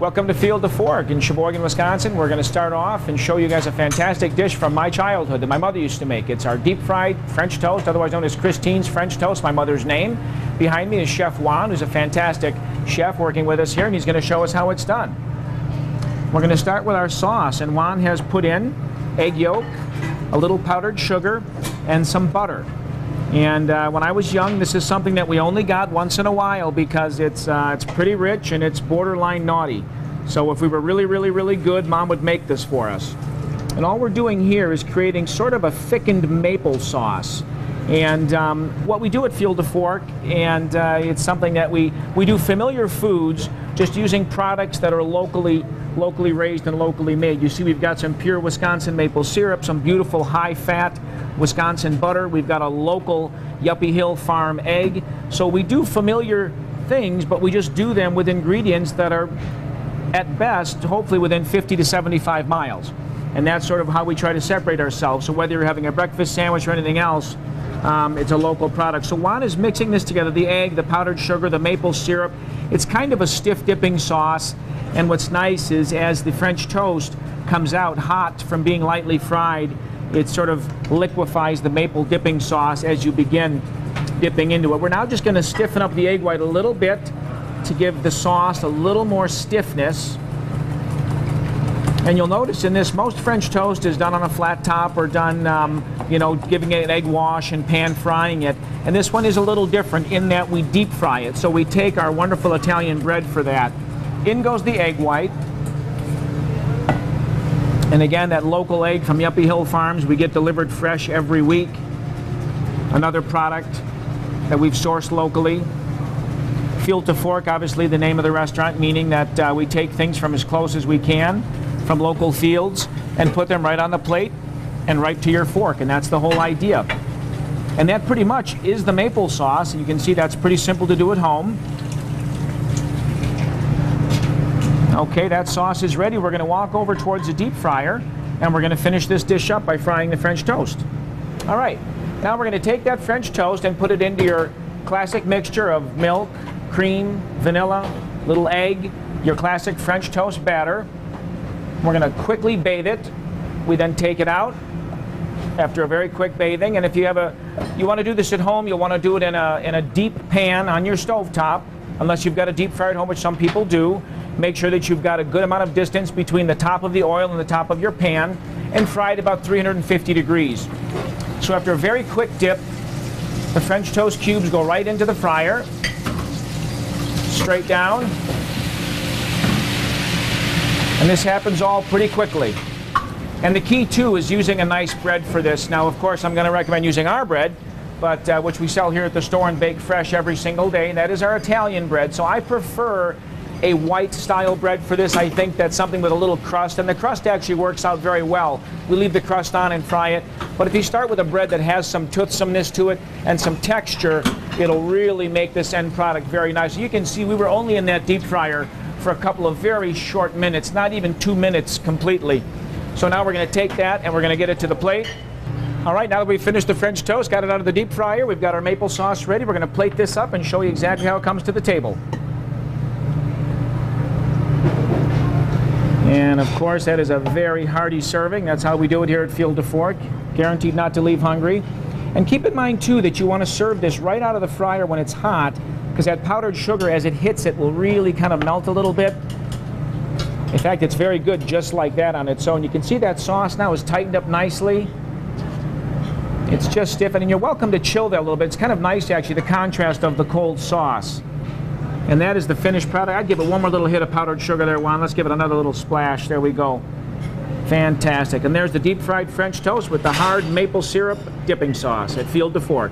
Welcome to Field to Fork in Sheboygan, Wisconsin. We're going to start off and show you guys a fantastic dish from my childhood that my mother used to make. It's our deep-fried French toast, otherwise known as Christine's French toast, my mother's name. Behind me is Chef Juan, who's a fantastic chef working with us here, and he's going to show us how it's done. We're going to start with our sauce, and Juan has put in egg yolk, a little powdered sugar, and some butter. And when I was young, this is something that we only got once in a while because it's pretty rich and it's borderline naughty. So if we were really good, Mom would make this for us. And all we're doing here is creating sort of a thickened maple sauce. And what we do at Field to Fork, and it's something that we do familiar foods, just using products that are locally raised and locally made. You see we've got some pure Wisconsin maple syrup, some beautiful high-fat Wisconsin butter. We've got a local Yuppie Hill Farm egg. So we do familiar things, but we just do them with ingredients that are, at best, hopefully within 50 to 75 miles. And that's sort of how we try to separate ourselves. So whether you're having a breakfast sandwich or anything else, it's a local product. So Juan is mixing this together, the egg, the powdered sugar, the maple syrup. It's kind of a stiff dipping sauce. And what's nice is as the French toast comes out hot from being lightly fried, it sort of liquefies the maple dipping sauce as you begin dipping into it. We're now just going to stiffen up the egg white a little bit to give the sauce a little more stiffness. And you'll notice in this, most French toast is done on a flat top or done, you know, giving it an egg wash and pan frying it. And this one is a little different in that we deep fry it. So we take our wonderful Italian bread for that. In goes the egg white. And again, that local egg from Yuppie Hill Farms, we get delivered fresh every week. Another product that we've sourced locally. Field to Fork, obviously the name of the restaurant, meaning that we take things from as close as we can from local fields and put them right on the plate and right to your fork, and that's the whole idea. And that pretty much is the maple sauce, and you can see that's pretty simple to do at home. Okay, that sauce is ready. We're going to walk over towards the deep fryer, and we're going to finish this dish up by frying the French toast. All right, now we're going to take that French toast and put it into your classic mixture of milk, cream, vanilla, little egg, your classic French toast batter. We're going to quickly bathe it. We then take it out after a very quick bathing, and if you want to do this at home, you'll want to do it in a deep pan on your stovetop, unless you've got a deep fryer at home, which some people do. Make sure that you've got a good amount of distance between the top of the oil and the top of your pan, and fry it about 350 degrees. So after a very quick dip, the French toast cubes go right into the fryer, straight down, and this happens all pretty quickly. And the key too is using a nice bread for this. Now of course I'm going to recommend using our bread, but which we sell here at the store and bake fresh every single day. That is our Italian bread. So I prefer a white style bread for this. I think that's something with a little crust, and the crust actually works out very well. We leave the crust on and fry it, but if you start with a bread that has some toothsomeness to it and some texture, it'll really make this end product very nice. You can see we were only in that deep fryer for a couple of very short minutes, not even 2 minutes completely. So now we're going to take that and we're going to get it to the plate. All right, now that we've finished the French toast, got it out of the deep fryer, we've got our maple sauce ready. We're going to plate this up and show you exactly how it comes to the table. And of course, that is a very hearty serving. That's how we do it here at Field to Fork. Guaranteed not to leave hungry. And keep in mind too that you want to serve this right out of the fryer when it's hot, because that powdered sugar, as it hits it, will really kind of melt a little bit. In fact, it's very good just like that on its own. You can see that sauce now is tightened up nicely. It's just stiff, and you're welcome to chill that a little bit. It's kind of nice actually, the contrast of the cold sauce. And that is the finished product. I'd give it one more little hit of powdered sugar there, Juan. Let's give it another little splash. There we go. Fantastic. And there's the deep fried French toast with the hard maple syrup dipping sauce at Field to Fork.